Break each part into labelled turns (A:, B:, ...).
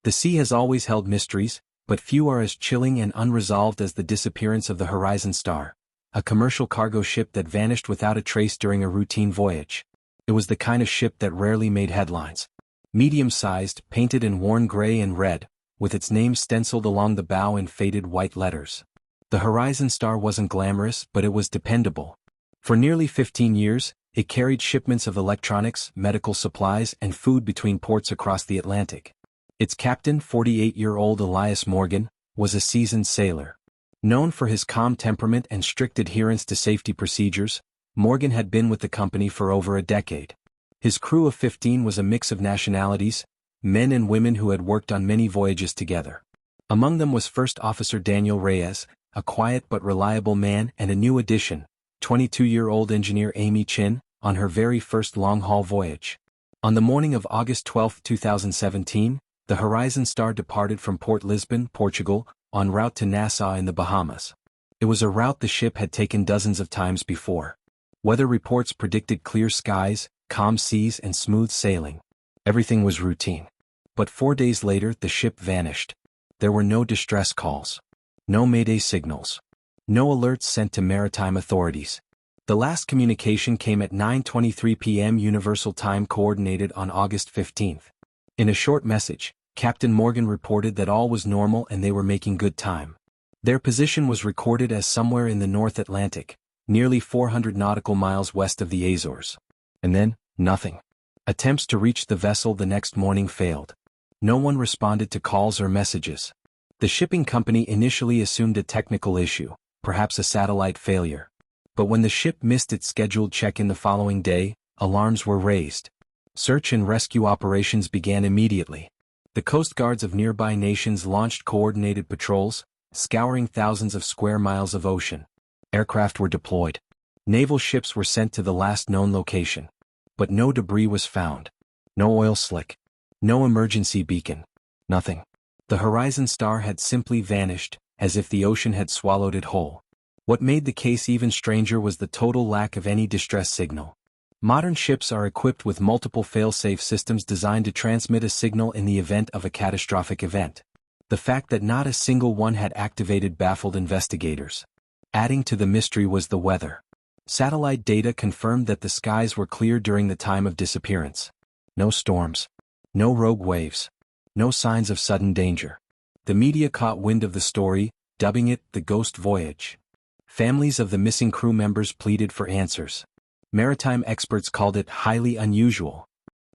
A: The sea has always held mysteries, but few are as chilling and unresolved as the disappearance of the Horizon Star, a commercial cargo ship that vanished without a trace during a routine voyage. It was the kind of ship that rarely made headlines. Medium-sized, painted in worn gray and red, with its name stenciled along the bow in faded white letters. The Horizon Star wasn't glamorous, but it was dependable. For nearly 15 years, it carried shipments of electronics, medical supplies, and food between ports across the Atlantic. Its captain, 48-year-old Elias Morgan, was a seasoned sailor. Known for his calm temperament and strict adherence to safety procedures, Morgan had been with the company for over a decade. His crew of 15 was a mix of nationalities, men and women who had worked on many voyages together. Among them was First Officer Daniel Reyes, a quiet but reliable man, and a new addition, 22-year-old engineer Amy Chin, on her very first long-haul voyage. On the morning of August 12, 2017, the Horizon Star departed from Port Lisbon, Portugal, en route to Nassau in the Bahamas. It was a route the ship had taken dozens of times before. Weather reports predicted clear skies, calm seas, and smooth sailing. Everything was routine. But 4 days later, the ship vanished. There were no distress calls. No mayday signals. No alerts sent to maritime authorities. The last communication came at 9:23 p.m. Universal Time Coordinated on August 15. In a short message, Captain Morgan reported that all was normal and they were making good time. Their position was recorded as somewhere in the North Atlantic, nearly 400 nautical miles west of the Azores. And then, nothing. Attempts to reach the vessel the next morning failed. No one responded to calls or messages. The shipping company initially assumed a technical issue, perhaps a satellite failure. But when the ship missed its scheduled check-in the following day, alarms were raised. Search and rescue operations began immediately. The coast guards of nearby nations launched coordinated patrols, scouring thousands of square miles of ocean. Aircraft were deployed. Naval ships were sent to the last known location. But no debris was found. No oil slick. No emergency beacon. Nothing. The Horizon Star had simply vanished, as if the ocean had swallowed it whole. What made the case even stranger was the total lack of any distress signal. Modern ships are equipped with multiple fail-safe systems designed to transmit a signal in the event of a catastrophic event. The fact that not a single one had activated baffled investigators. Adding to the mystery was the weather. Satellite data confirmed that the skies were clear during the time of disappearance. No storms. No rogue waves. No signs of sudden danger. The media caught wind of the story, dubbing it the Ghost Voyage. Families of the missing crew members pleaded for answers. Maritime experts called it highly unusual.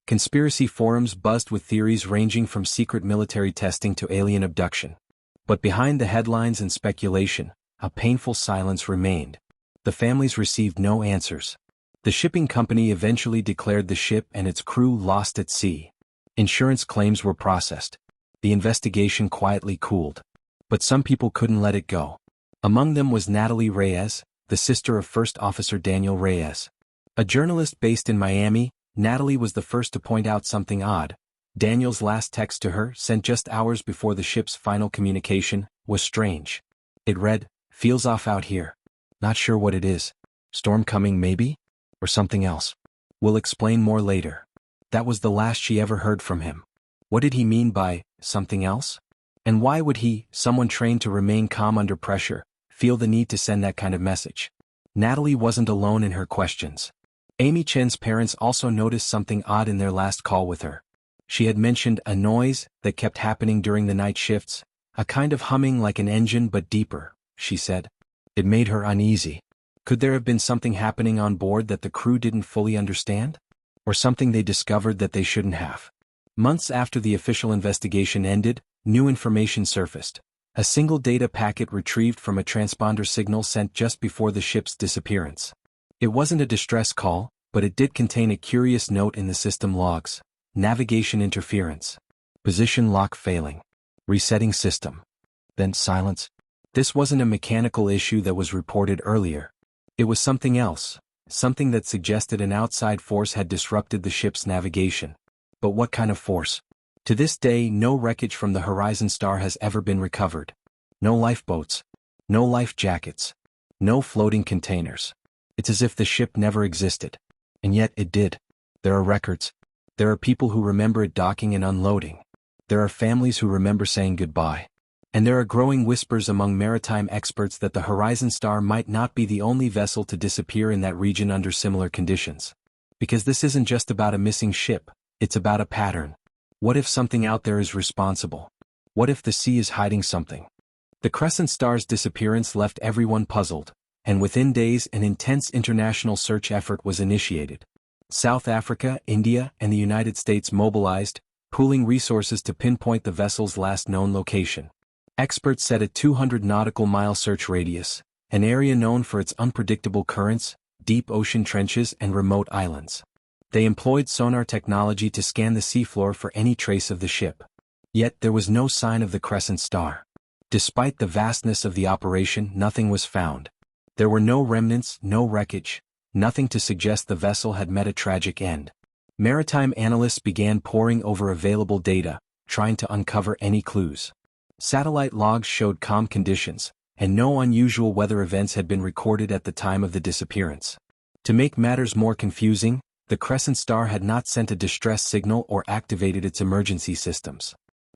A: Conspiracy forums buzzed with theories ranging from secret military testing to alien abduction. But behind the headlines and speculation, a painful silence remained. The families received no answers. The shipping company eventually declared the ship and its crew lost at sea. Insurance claims were processed. The investigation quietly cooled. But some people couldn't let it go. Among them was Natalie Reyes, the sister of First Officer Daniel Reyes. A journalist based in Miami, Natalie was the first to point out something odd. Daniel's last text to her, sent just hours before the ship's final communication, was strange. It read, "Feels off out here. Not sure what it is. Storm coming maybe? Or something else. We'll explain more later." That was the last she ever heard from him. What did he mean by something else? And why would he, someone trained to remain calm under pressure, feel the need to send that kind of message? Natalie wasn't alone in her questions. Amy Chen's parents also noticed something odd in their last call with her. She had mentioned a noise that kept happening during the night shifts, a kind of humming like an engine but deeper, she said. It made her uneasy. Could there have been something happening on board that the crew didn't fully understand? Or something they discovered that they shouldn't have? Months after the official investigation ended, new information surfaced. A single data packet retrieved from a transponder signal sent just before the ship's disappearance. It wasn't a distress call, but it did contain a curious note in the system logs. Navigation interference. Position lock failing. Resetting system. Then silence. This wasn't a mechanical issue that was reported earlier. It was something else, something that suggested an outside force had disrupted the ship's navigation. But what kind of force? To this day, no wreckage from the Horizon Star has ever been recovered. No lifeboats. No life jackets. No floating containers. It's as if the ship never existed. And yet it did. There are records. There are people who remember it docking and unloading. There are families who remember saying goodbye. And there are growing whispers among maritime experts that the Horizon Star might not be the only vessel to disappear in that region under similar conditions. Because this isn't just about a missing ship, it's about a pattern. What if something out there is responsible? What if the sea is hiding something? The Crescent Star's disappearance left everyone puzzled, and within days an intense international search effort was initiated. South Africa, India, and the United States mobilized, pooling resources to pinpoint the vessel's last known location. Experts set a 200 nautical mile search radius, an area known for its unpredictable currents, deep ocean trenches, and remote islands. They employed sonar technology to scan the seafloor for any trace of the ship. Yet there was no sign of the Crescent Star. Despite the vastness of the operation, nothing was found. There were no remnants, no wreckage, nothing to suggest the vessel had met a tragic end. Maritime analysts began poring over available data, trying to uncover any clues. Satellite logs showed calm conditions, and no unusual weather events had been recorded at the time of the disappearance. To make matters more confusing, the Crescent Star had not sent a distress signal or activated its emergency systems.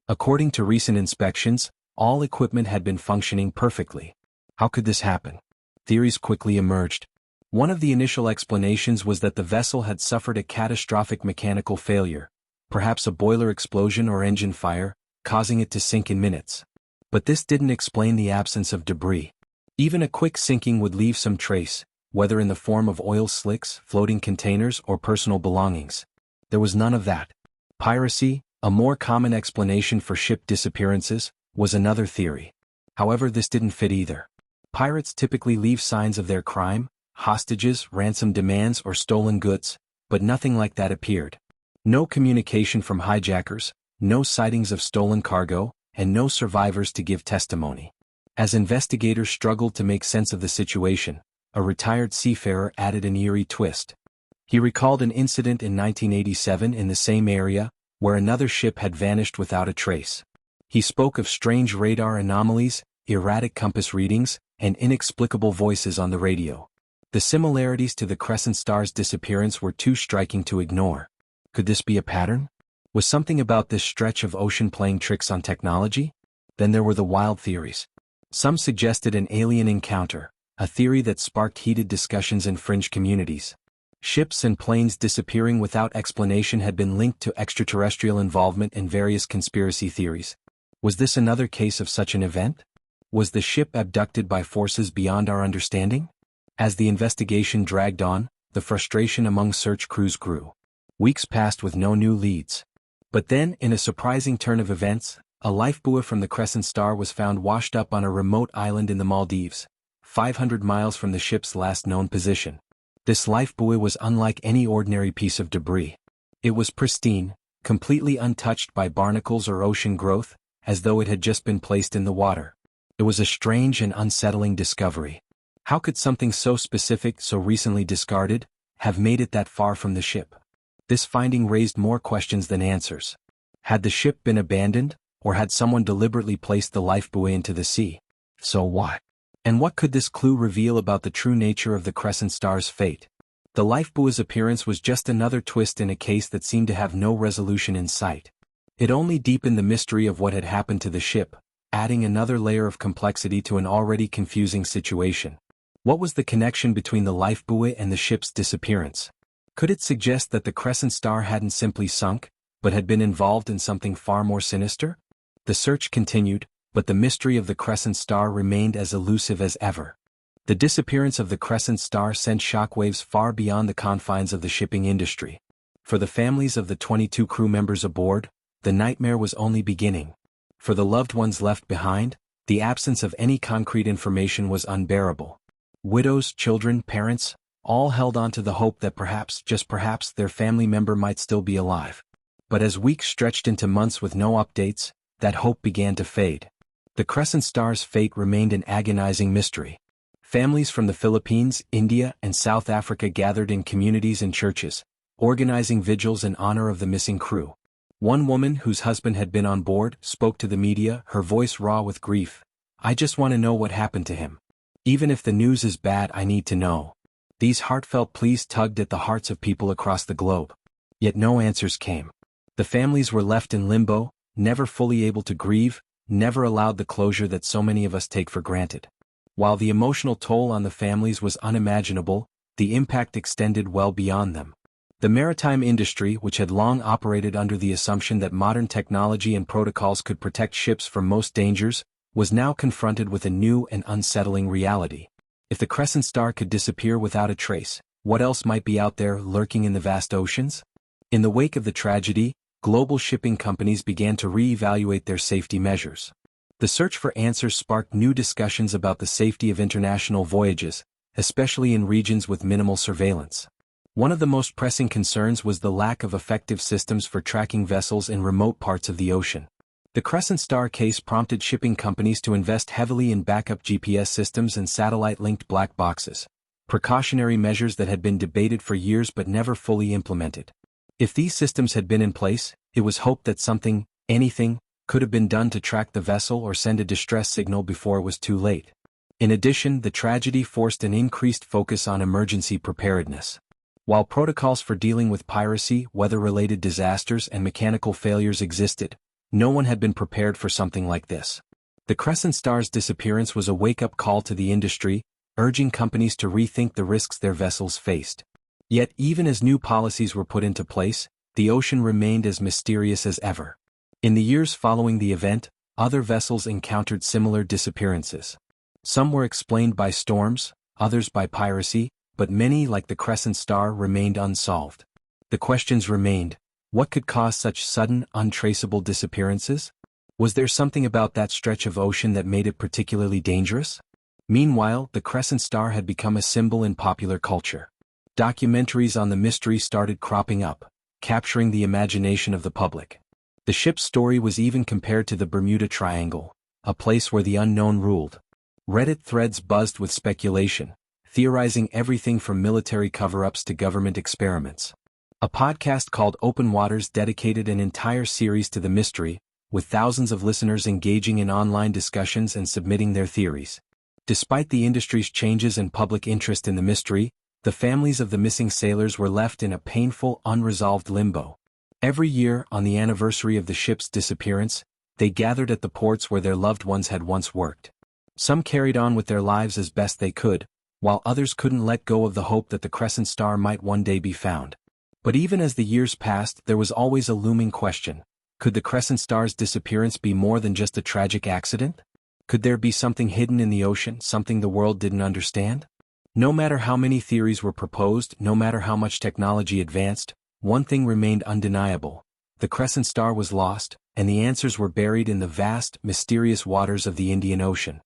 A: According to recent inspections, all equipment had been functioning perfectly. How could this happen? Theories quickly emerged. One of the initial explanations was that the vessel had suffered a catastrophic mechanical failure, perhaps a boiler explosion or engine fire, causing it to sink in minutes. But this didn't explain the absence of debris. Even a quick sinking would leave some trace, whether in the form of oil slicks, floating containers, or personal belongings. There was none of that. Piracy, a more common explanation for ship disappearances, was another theory. However, this didn't fit either. Pirates typically leave signs of their crime, hostages, ransom demands, or stolen goods, but nothing like that appeared. No communication from hijackers, no sightings of stolen cargo, and no survivors to give testimony. As investigators struggled to make sense of the situation, a retired seafarer added an eerie twist. He recalled an incident in 1987 in the same area, where another ship had vanished without a trace. He spoke of strange radar anomalies, erratic compass readings, and inexplicable voices on the radio. The similarities to the Crescent Star's disappearance were too striking to ignore. Could this be a pattern? Was something about this stretch of ocean playing tricks on technology? Then there were the wild theories. Some suggested an alien encounter, a theory that sparked heated discussions in fringe communities. Ships and planes disappearing without explanation had been linked to extraterrestrial involvement in various conspiracy theories. Was this another case of such an event? Was the ship abducted by forces beyond our understanding? As the investigation dragged on, the frustration among search crews grew. Weeks passed with no new leads. But then, in a surprising turn of events, a lifebuoy from the Crescent Star was found washed up on a remote island in the Maldives, 500 miles from the ship's last known position. This lifebuoy was unlike any ordinary piece of debris. It was pristine, completely untouched by barnacles or ocean growth, as though it had just been placed in the water. It was a strange and unsettling discovery. How could something so specific, so recently discarded, have made it that far from the ship? This finding raised more questions than answers. Had the ship been abandoned, or had someone deliberately placed the lifebuoy into the sea? So what? And what could this clue reveal about the true nature of the Crescent Star's fate? The lifebuoy's appearance was just another twist in a case that seemed to have no resolution in sight. It only deepened the mystery of what had happened to the ship, adding another layer of complexity to an already confusing situation. What was the connection between the lifebuoy and the ship's disappearance? Could it suggest that the Crescent Star hadn't simply sunk, but had been involved in something far more sinister? The search continued, but the mystery of the Crescent Star remained as elusive as ever. The disappearance of the Crescent Star sent shockwaves far beyond the confines of the shipping industry. For the families of the 22 crew members aboard, the nightmare was only beginning. For the loved ones left behind, the absence of any concrete information was unbearable. Widows, children, parents, all held on to the hope that perhaps, just perhaps, their family member might still be alive. But as weeks stretched into months with no updates, that hope began to fade. The Crescent Star's fate remained an agonizing mystery. Families from the Philippines, India, and South Africa gathered in communities and churches, organizing vigils in honor of the missing crew. One woman, whose husband had been on board, spoke to the media, her voice raw with grief. "I just want to know what happened to him. Even if the news is bad, I need to know." These heartfelt pleas tugged at the hearts of people across the globe. Yet no answers came. The families were left in limbo, never fully able to grieve, never allowed the closure that so many of us take for granted. While the emotional toll on the families was unimaginable, the impact extended well beyond them. The maritime industry, which had long operated under the assumption that modern technology and protocols could protect ships from most dangers, was now confronted with a new and unsettling reality. If the Crescent Star could disappear without a trace, what else might be out there lurking in the vast oceans? In the wake of the tragedy, global shipping companies began to re-evaluate their safety measures. The search for answers sparked new discussions about the safety of international voyages, especially in regions with minimal surveillance. One of the most pressing concerns was the lack of effective systems for tracking vessels in remote parts of the ocean. The Crescent Star case prompted shipping companies to invest heavily in backup GPS systems and satellite-linked black boxes, precautionary measures that had been debated for years but never fully implemented. If these systems had been in place, it was hoped that something, anything, could have been done to track the vessel or send a distress signal before it was too late. In addition, the tragedy forced an increased focus on emergency preparedness. While protocols for dealing with piracy, weather-related disasters, and mechanical failures existed, no one had been prepared for something like this. The Crescent Star's disappearance was a wake-up call to the industry, urging companies to rethink the risks their vessels faced. Yet even as new policies were put into place, the ocean remained as mysterious as ever. In the years following the event, other vessels encountered similar disappearances. Some were explained by storms, others by piracy, but many, like the Crescent Star, remained unsolved. The questions remained: what could cause such sudden, untraceable disappearances? Was there something about that stretch of ocean that made it particularly dangerous? Meanwhile, the Crescent Star had become a symbol in popular culture. Documentaries on the mystery started cropping up, capturing the imagination of the public. The ship's story was even compared to the Bermuda Triangle, a place where the unknown ruled. Reddit threads buzzed with speculation, theorizing everything from military cover-ups to government experiments. A podcast called Open Waters dedicated an entire series to the mystery, with thousands of listeners engaging in online discussions and submitting their theories. Despite the industry's changes and public interest in the mystery, the families of the missing sailors were left in a painful, unresolved limbo. Every year, on the anniversary of the ship's disappearance, they gathered at the ports where their loved ones had once worked. Some carried on with their lives as best they could, while others couldn't let go of the hope that the Crescent Star might one day be found. But even as the years passed, there was always a looming question: could the Crescent Star's disappearance be more than just a tragic accident? Could there be something hidden in the ocean, something the world didn't understand? No matter how many theories were proposed, no matter how much technology advanced, one thing remained undeniable: the Crescent Star was lost, and the answers were buried in the vast, mysterious waters of the Indian Ocean.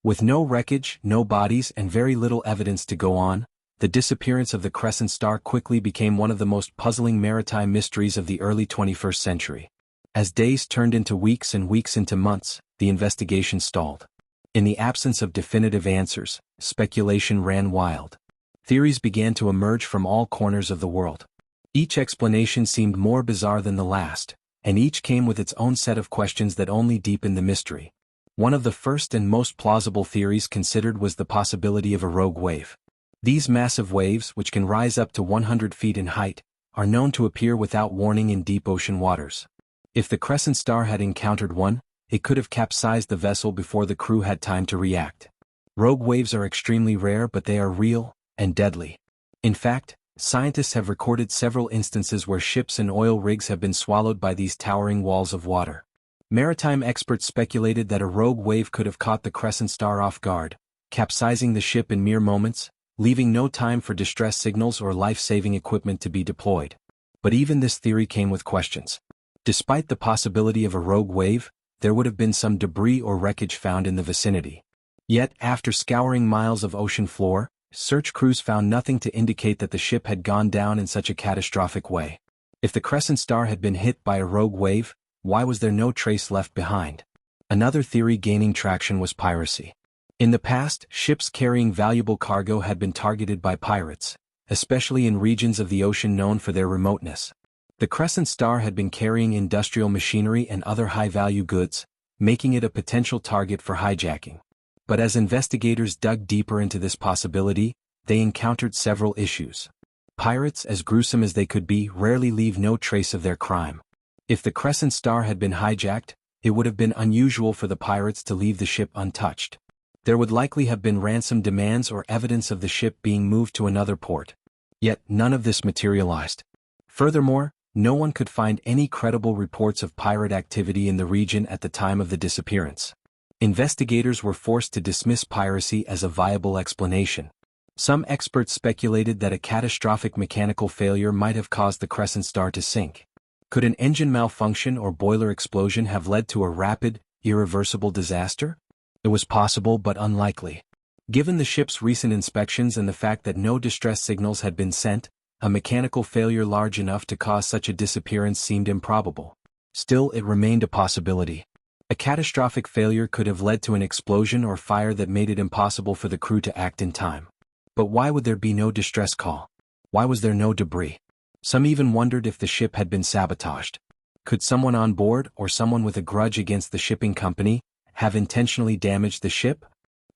A: With no wreckage, no bodies, and very little evidence to go on, the disappearance of the Crescent Star quickly became one of the most puzzling maritime mysteries of the early 21st century. As days turned into weeks and weeks into months, the investigation stalled. In the absence of definitive answers, speculation ran wild. Theories began to emerge from all corners of the world. Each explanation seemed more bizarre than the last, and each came with its own set of questions that only deepened the mystery. One of the first and most plausible theories considered was the possibility of a rogue wave. These massive waves, which can rise up to 100 feet in height, are known to appear without warning in deep ocean waters. If the Crescent Star had encountered one, it could have capsized the vessel before the crew had time to react. Rogue waves are extremely rare, but they are real and deadly. In fact, scientists have recorded several instances where ships and oil rigs have been swallowed by these towering walls of water. Maritime experts speculated that a rogue wave could have caught the Crescent Star off guard, capsizing the ship in mere moments, leaving no time for distress signals or life-saving equipment to be deployed. But even this theory came with questions. Despite the possibility of a rogue wave, there would have been some debris or wreckage found in the vicinity. Yet, after scouring miles of ocean floor, search crews found nothing to indicate that the ship had gone down in such a catastrophic way. If the Crescent Star had been hit by a rogue wave, why was there no trace left behind? Another theory gaining traction was piracy. In the past, ships carrying valuable cargo had been targeted by pirates, especially in regions of the ocean known for their remoteness. The Crescent Star had been carrying industrial machinery and other high-value goods, making it a potential target for hijacking. But as investigators dug deeper into this possibility, they encountered several issues. Pirates, as gruesome as they could be, rarely leave no trace of their crime. If the Crescent Star had been hijacked, it would have been unusual for the pirates to leave the ship untouched. There would likely have been ransom demands or evidence of the ship being moved to another port. Yet none of this materialized. Furthermore, no one could find any credible reports of pirate activity in the region at the time of the disappearance. Investigators were forced to dismiss piracy as a viable explanation. Some experts speculated that a catastrophic mechanical failure might have caused the Crescent Star to sink. Could an engine malfunction or boiler explosion have led to a rapid, irreversible disaster? It was possible but unlikely. Given the ship's recent inspections and the fact that no distress signals had been sent, a mechanical failure large enough to cause such a disappearance seemed improbable. Still, it remained a possibility. A catastrophic failure could have led to an explosion or fire that made it impossible for the crew to act in time. But why would there be no distress call? Why was there no debris? Some even wondered if the ship had been sabotaged. Could someone on board, or someone with a grudge against the shipping company, have intentionally damaged the ship?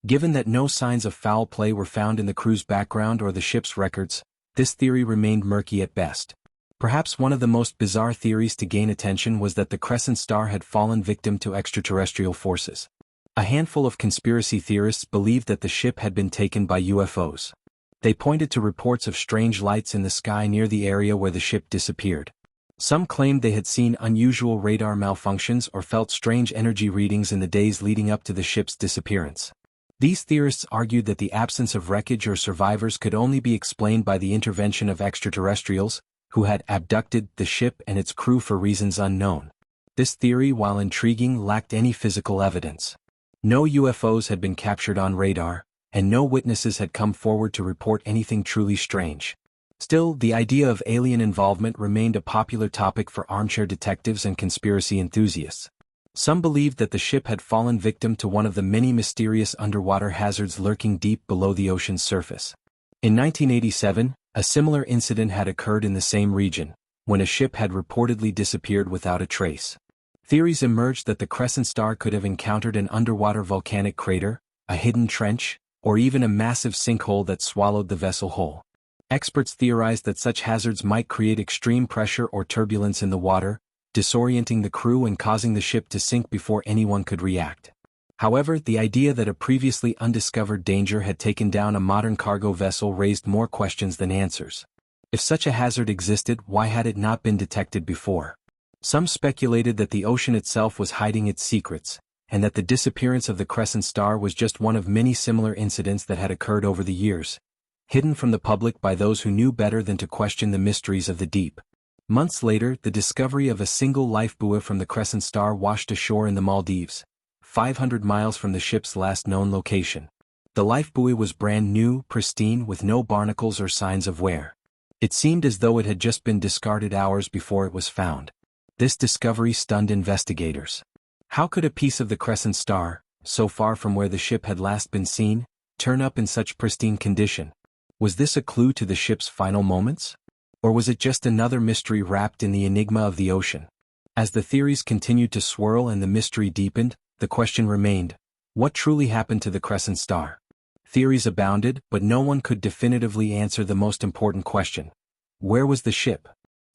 A: Given that no signs of foul play were found in the crew's background or the ship's records, this theory remained murky at best. Perhaps one of the most bizarre theories to gain attention was that the Crescent Star had fallen victim to extraterrestrial forces. A handful of conspiracy theorists believed that the ship had been taken by UFOs. They pointed to reports of strange lights in the sky near the area where the ship disappeared. Some claimed they had seen unusual radar malfunctions or felt strange energy readings in the days leading up to the ship's disappearance. These theorists argued that the absence of wreckage or survivors could only be explained by the intervention of extraterrestrials, who had abducted the ship and its crew for reasons unknown. This theory, while intriguing, lacked any physical evidence. No UFOs had been captured on radar, and no witnesses had come forward to report anything truly strange. Still, the idea of alien involvement remained a popular topic for armchair detectives and conspiracy enthusiasts. Some believed that the ship had fallen victim to one of the many mysterious underwater hazards lurking deep below the ocean's surface. In 1987, a similar incident had occurred in the same region, when a ship had reportedly disappeared without a trace. Theories emerged that the Crescent Star could have encountered an underwater volcanic crater, a hidden trench, or even a massive sinkhole that swallowed the vessel whole. Experts theorized that such hazards might create extreme pressure or turbulence in the water, disorienting the crew and causing the ship to sink before anyone could react. However, the idea that a previously undiscovered danger had taken down a modern cargo vessel raised more questions than answers. If such a hazard existed, why had it not been detected before? Some speculated that the ocean itself was hiding its secrets, and that the disappearance of the Crescent Star was just one of many similar incidents that had occurred over the years, hidden from the public by those who knew better than to question the mysteries of the deep. Months later, the discovery of a single lifebuoy from the Crescent Star washed ashore in the Maldives, 500 miles from the ship's last known location. The lifebuoy was brand new, pristine, with no barnacles or signs of wear. It seemed as though it had just been discarded hours before it was found. This discovery stunned investigators. How could a piece of the Crescent Star, so far from where the ship had last been seen, turn up in such pristine condition? Was this a clue to the ship's final moments? Or was it just another mystery wrapped in the enigma of the ocean? As the theories continued to swirl and the mystery deepened, the question remained: what truly happened to the Crescent Star? Theories abounded, but no one could definitively answer the most important question: where was the ship?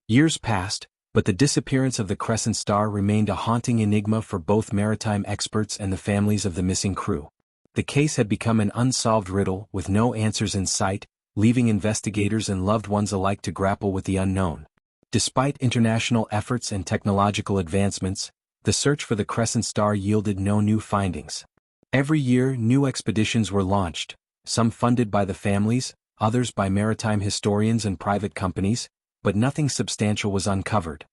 A: Years passed, but the disappearance of the Crescent Star remained a haunting enigma for both maritime experts and the families of the missing crew. The case had become an unsolved riddle with no answers in sight, leaving investigators and loved ones alike to grapple with the unknown. Despite international efforts and technological advancements, the search for the Crescent Star yielded no new findings. Every year, new expeditions were launched, some funded by the families, others by maritime historians and private companies, but nothing substantial was uncovered.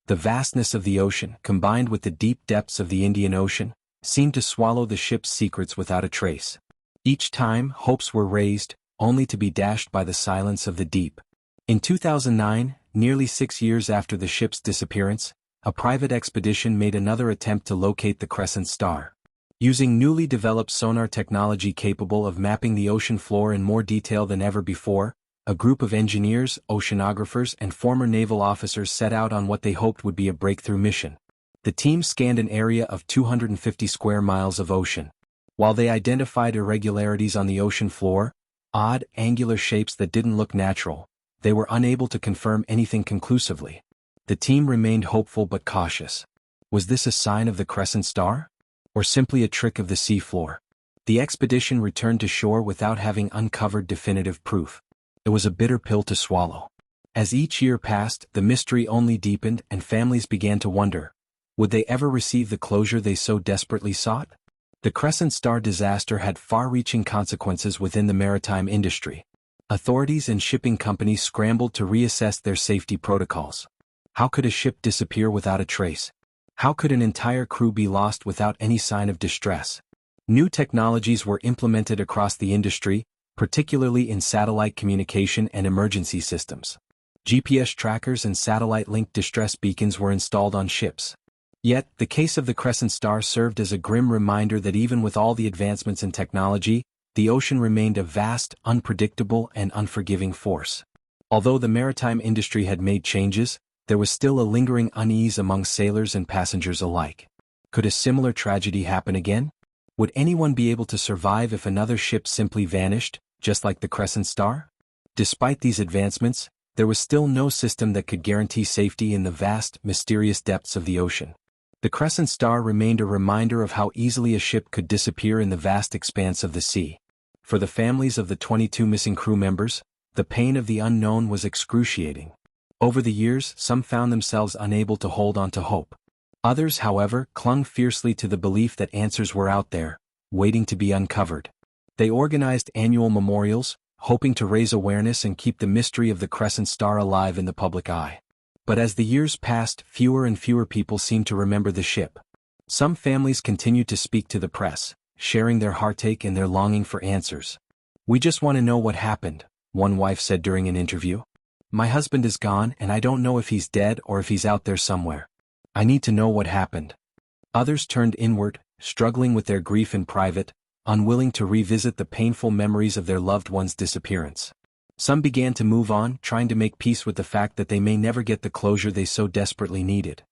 A: The vastness of the ocean, combined with the deep depths of the Indian Ocean, seemed to swallow the ship's secrets without a trace. Each time, hopes were raised, only to be dashed by the silence of the deep. In 2009, nearly 6 years after the ship's disappearance, a private expedition made another attempt to locate the Crescent Star. Using newly developed sonar technology capable of mapping the ocean floor in more detail than ever before, a group of engineers, oceanographers, and former naval officers set out on what they hoped would be a breakthrough mission. The team scanned an area of 250 square miles of ocean. While they identified irregularities on the ocean floor, odd, angular shapes that didn't look natural, they were unable to confirm anything conclusively. The team remained hopeful but cautious. Was this a sign of the Crescent Star? Or simply a trick of the sea floor? The expedition returned to shore without having uncovered definitive proof. It was a bitter pill to swallow. As each year passed, the mystery only deepened and families began to wonder, would they ever receive the closure they so desperately sought? The Crescent Star disaster had far-reaching consequences within the maritime industry. Authorities and shipping companies scrambled to reassess their safety protocols. How could a ship disappear without a trace? How could an entire crew be lost without any sign of distress? New technologies were implemented across the industry, particularly in satellite communication and emergency systems. GPS trackers and satellite-linked distress beacons were installed on ships. Yet, the case of the Crescent Star served as a grim reminder that even with all the advancements in technology, the ocean remained a vast, unpredictable, and unforgiving force. Although the maritime industry had made changes, there was still a lingering unease among sailors and passengers alike. Could a similar tragedy happen again? Would anyone be able to survive if another ship simply vanished, just like the Crescent Star? Despite these advancements, there was still no system that could guarantee safety in the vast, mysterious depths of the ocean. The Crescent Star remained a reminder of how easily a ship could disappear in the vast expanse of the sea. For the families of the 22 missing crew members, the pain of the unknown was excruciating. Over the years, some found themselves unable to hold on to hope. Others, however, clung fiercely to the belief that answers were out there, waiting to be uncovered. They organized annual memorials, hoping to raise awareness and keep the mystery of the Crescent Star alive in the public eye. But as the years passed, fewer and fewer people seemed to remember the ship. Some families continued to speak to the press, sharing their heartache and their longing for answers. "We just want to know what happened," one wife said during an interview. "My husband is gone and I don't know if he's dead or if he's out there somewhere. I need to know what happened." Others turned inward, struggling with their grief in private, unwilling to revisit the painful memories of their loved one's disappearance. Some began to move on, trying to make peace with the fact that they may never get the closure they so desperately needed.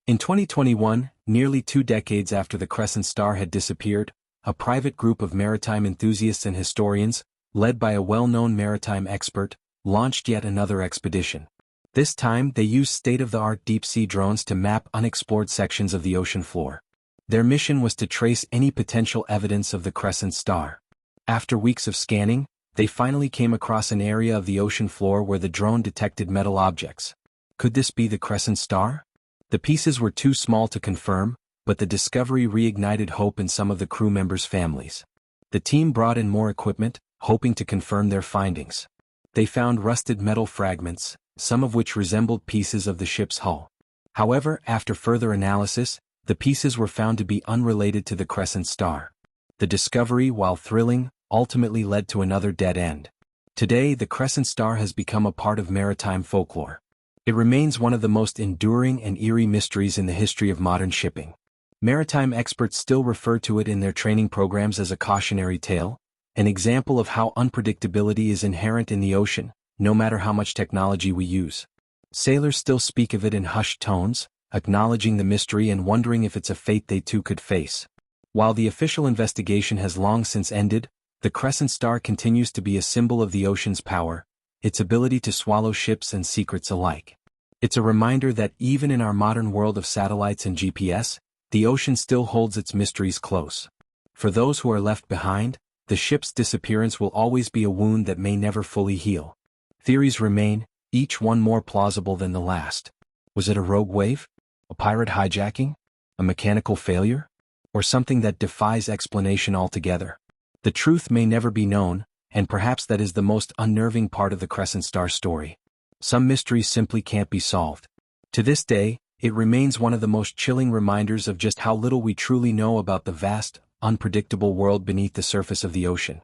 A: In 2021, nearly 2 decades after the Crescent Star had disappeared, a private group of maritime enthusiasts and historians, led by a well-known maritime expert, launched yet another expedition. This time, they used state-of-the-art deep-sea drones to map unexplored sections of the ocean floor. Their mission was to trace any potential evidence of the Crescent Star. After weeks of scanning, they finally came across an area of the ocean floor where the drone detected metal objects. Could this be the Crescent Star? The pieces were too small to confirm, but the discovery reignited hope in some of the crew members' families. The team brought in more equipment, hoping to confirm their findings. They found rusted metal fragments, some of which resembled pieces of the ship's hull. However, after further analysis, the pieces were found to be unrelated to the Crescent Star. The discovery, while thrilling, ultimately led to another dead end. Today, the Crescent Star has become a part of maritime folklore. It remains one of the most enduring and eerie mysteries in the history of modern shipping. Maritime experts still refer to it in their training programs as a cautionary tale, an example of how unpredictability is inherent in the ocean, no matter how much technology we use. Sailors still speak of it in hushed tones, acknowledging the mystery and wondering if it's a fate they too could face. While the official investigation has long since ended, the Crescent Star continues to be a symbol of the ocean's power, its ability to swallow ships and secrets alike. It's a reminder that even in our modern world of satellites and GPS, the ocean still holds its mysteries close. For those who are left behind, the ship's disappearance will always be a wound that may never fully heal. Theories remain, each one more plausible than the last. Was it a rogue wave? A pirate hijacking? A mechanical failure? Or something that defies explanation altogether? The truth may never be known, and perhaps that is the most unnerving part of the Crescent Star story. Some mysteries simply can't be solved. To this day, it remains one of the most chilling reminders of just how little we truly know about the vast, unpredictable world beneath the surface of the ocean.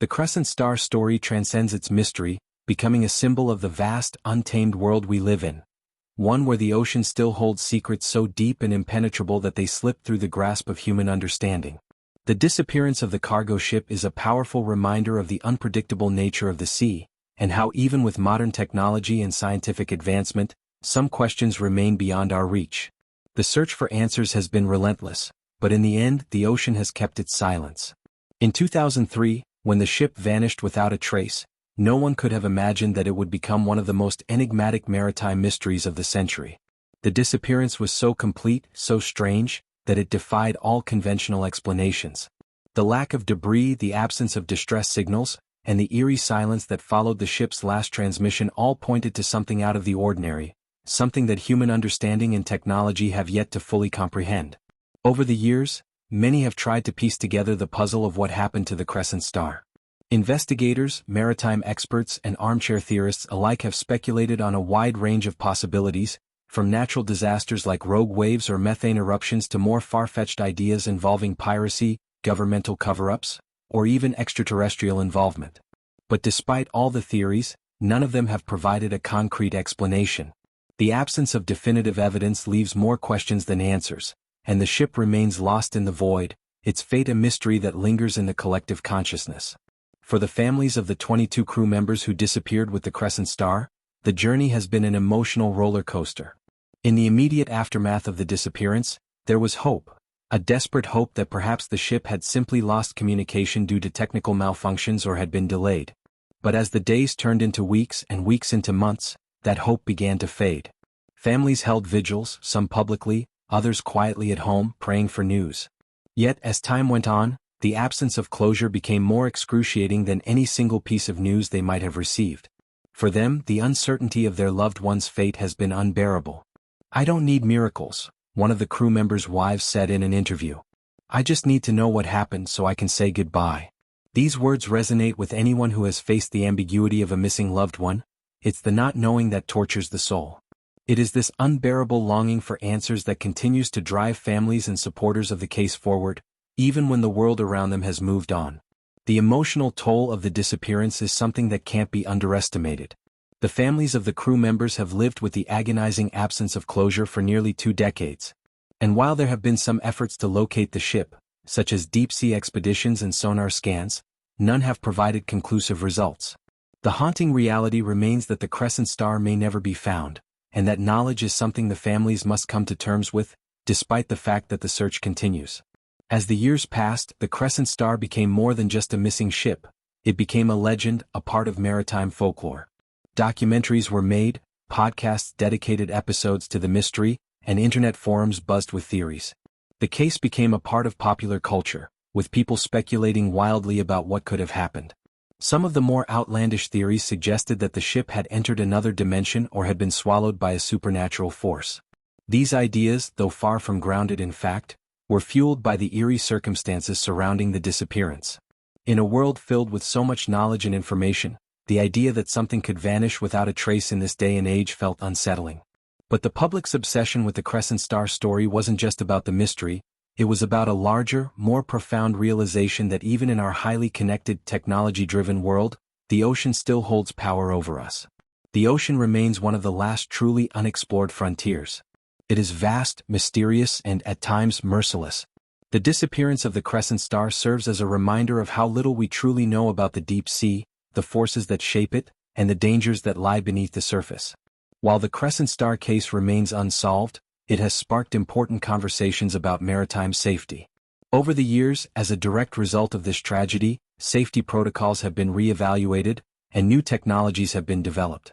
A: The Crescent Star story transcends its mystery, becoming a symbol of the vast, untamed world we live in. One where the ocean still holds secrets so deep and impenetrable that they slip through the grasp of human understanding. The disappearance of the cargo ship is a powerful reminder of the unpredictable nature of the sea, and how even with modern technology and scientific advancement, some questions remain beyond our reach. The search for answers has been relentless, but in the end, the ocean has kept its silence. In 2003, when the ship vanished without a trace, no one could have imagined that it would become one of the most enigmatic maritime mysteries of the century. The disappearance was so complete, so strange, that it defied all conventional explanations. The lack of debris, the absence of distress signals, and the eerie silence that followed the ship's last transmission all pointed to something out of the ordinary, something that human understanding and technology have yet to fully comprehend. Over the years, many have tried to piece together the puzzle of what happened to the Crescent Star. Investigators, maritime experts, and armchair theorists alike have speculated on a wide range of possibilities, from natural disasters like rogue waves or methane eruptions to more far-fetched ideas involving piracy, governmental cover-ups, or even extraterrestrial involvement. But despite all the theories, none of them have provided a concrete explanation. The absence of definitive evidence leaves more questions than answers, and the ship remains lost in the void, its fate a mystery that lingers in the collective consciousness. For the families of the 22 crew members who disappeared with the Crescent Star, the journey has been an emotional roller coaster. In the immediate aftermath of the disappearance, there was hope, a desperate hope that perhaps the ship had simply lost communication due to technical malfunctions or had been delayed. But as the days turned into weeks and weeks into months, that hope began to fade. Families held vigils, some publicly, others quietly at home, praying for news. Yet, as time went on, the absence of closure became more excruciating than any single piece of news they might have received. For them, the uncertainty of their loved one's fate has been unbearable. "I don't need miracles," one of the crew members' wives said in an interview. "I just need to know what happened so I can say goodbye." These words resonate with anyone who has faced the ambiguity of a missing loved one. It's the not knowing that tortures the soul. It is this unbearable longing for answers that continues to drive families and supporters of the case forward, even when the world around them has moved on. The emotional toll of the disappearance is something that can't be underestimated. The families of the crew members have lived with the agonizing absence of closure for nearly 2 decades. And while there have been some efforts to locate the ship, such as deep-sea expeditions and sonar scans, none have provided conclusive results. The haunting reality remains that the Crescent Star may never be found, and that knowledge is something the families must come to terms with, despite the fact that the search continues. As the years passed, the Crescent Star became more than just a missing ship. It became a legend, a part of maritime folklore. Documentaries were made, podcasts dedicated episodes to the mystery, and internet forums buzzed with theories. The case became a part of popular culture, with people speculating wildly about what could have happened. Some of the more outlandish theories suggested that the ship had entered another dimension or had been swallowed by a supernatural force. These ideas, though far from grounded in fact, were fueled by the eerie circumstances surrounding the disappearance. In a world filled with so much knowledge and information, the idea that something could vanish without a trace in this day and age felt unsettling. But the public's obsession with the Crescent Star story wasn't just about the mystery, it was about a larger, more profound realization that even in our highly connected, technology-driven world, the ocean still holds power over us. The ocean remains one of the last truly unexplored frontiers. It is vast, mysterious, and at times merciless. The disappearance of the Crescent Star serves as a reminder of how little we truly know about the deep sea, the forces that shape it, and the dangers that lie beneath the surface. While the Crescent Star case remains unsolved, it has sparked important conversations about maritime safety. Over the years, as a direct result of this tragedy, safety protocols have been re-evaluated, and new technologies have been developed.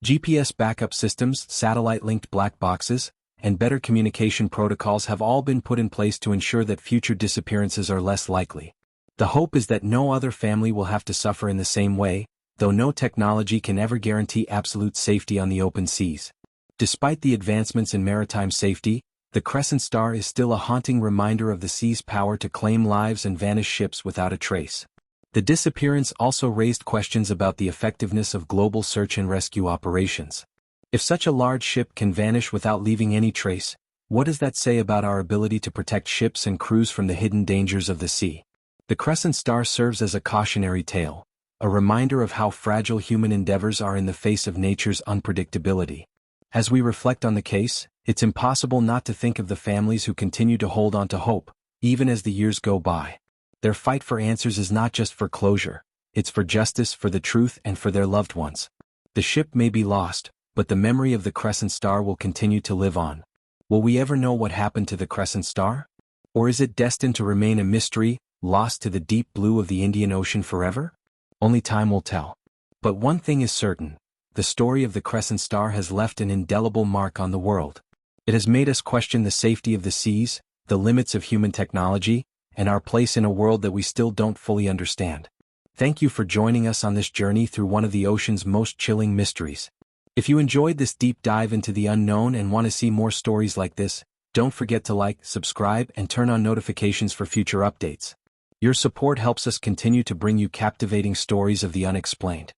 A: GPS backup systems, satellite-linked black boxes, and better communication protocols have all been put in place to ensure that future disappearances are less likely. The hope is that no other family will have to suffer in the same way, though no technology can ever guarantee absolute safety on the open seas. Despite the advancements in maritime safety, the Crescent Star is still a haunting reminder of the sea's power to claim lives and vanish ships without a trace. The disappearance also raised questions about the effectiveness of global search and rescue operations. If such a large ship can vanish without leaving any trace, what does that say about our ability to protect ships and crews from the hidden dangers of the sea? The Crescent Star serves as a cautionary tale, a reminder of how fragile human endeavors are in the face of nature's unpredictability. As we reflect on the case, it's impossible not to think of the families who continue to hold on to hope, even as the years go by. Their fight for answers is not just for closure, it's for justice, for the truth, and for their loved ones. The ship may be lost, but the memory of the Crescent Star will continue to live on. Will we ever know what happened to the Crescent Star? Or is it destined to remain a mystery, lost to the deep blue of the Indian Ocean forever? Only time will tell. But one thing is certain, the story of the Crescent Star has left an indelible mark on the world. It has made us question the safety of the seas, the limits of human technology, and our place in a world that we still don't fully understand. Thank you for joining us on this journey through one of the ocean's most chilling mysteries. If you enjoyed this deep dive into the unknown and want to see more stories like this, don't forget to like, subscribe, and turn on notifications for future updates. Your support helps us continue to bring you captivating stories of the unexplained.